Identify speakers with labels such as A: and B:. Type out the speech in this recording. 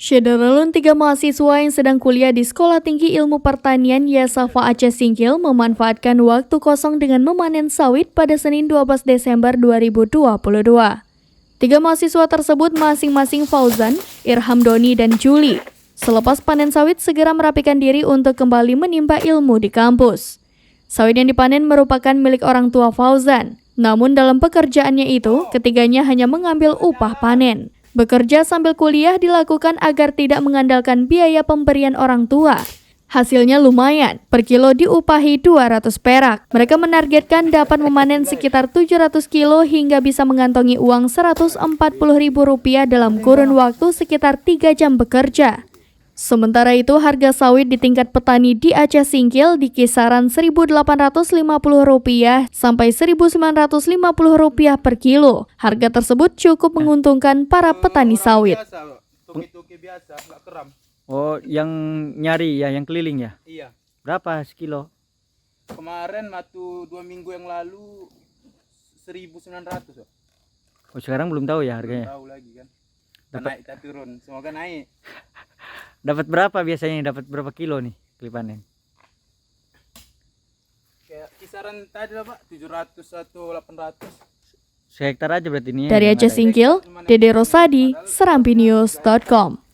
A: Syederalun 3 mahasiswa yang sedang kuliah di Sekolah Tinggi Ilmu Pertanian Yasafa Aceh Singkil memanfaatkan waktu kosong dengan memanen sawit pada Senin 12 Desember 2022. 3 mahasiswa tersebut masing-masing Fauzan, Irham Doni, dan Juli. Selepas panen sawit segera merapikan diri untuk kembali menimba ilmu di kampus. Sawit yang dipanen merupakan milik orang tua Fauzan. Namun dalam pekerjaannya itu, ketiganya hanya mengambil upah panen. Bekerja sambil kuliah dilakukan agar tidak mengandalkan biaya pemberian orang tua. Hasilnya lumayan, per kilo diupahi 200 perak. Mereka menargetkan dapat memanen sekitar 700 kilo hingga bisa mengantongi uang Rp140.000 dalam kurun waktu sekitar 3 jam bekerja. Sementara itu, harga sawit di tingkat petani di Aceh Singkil di kisaran Rp1.850 sampai Rp1.950 per kilo. Harga tersebut cukup menguntungkan para petani sawit.
B: Oh, yang nyari ya, yang keliling ya?
C: Iya.
B: Berapa sekilo?
C: Kemarin waktu 2 minggu yang lalu 1.900.
B: Oh, sekarang belum tahu ya harganya?
C: Belum tahu lagi kan. Naik tak turun, semoga naik.
B: Dapat berapa biasanya? Dapat berapa kilo nih kali panen?
C: Kayak kisaran tadi lah Pak, 700 atau 800.
B: Sehektar aja berarti ini.
A: Dari Aceh Singkil, Dede Rosadi, serampinews.com.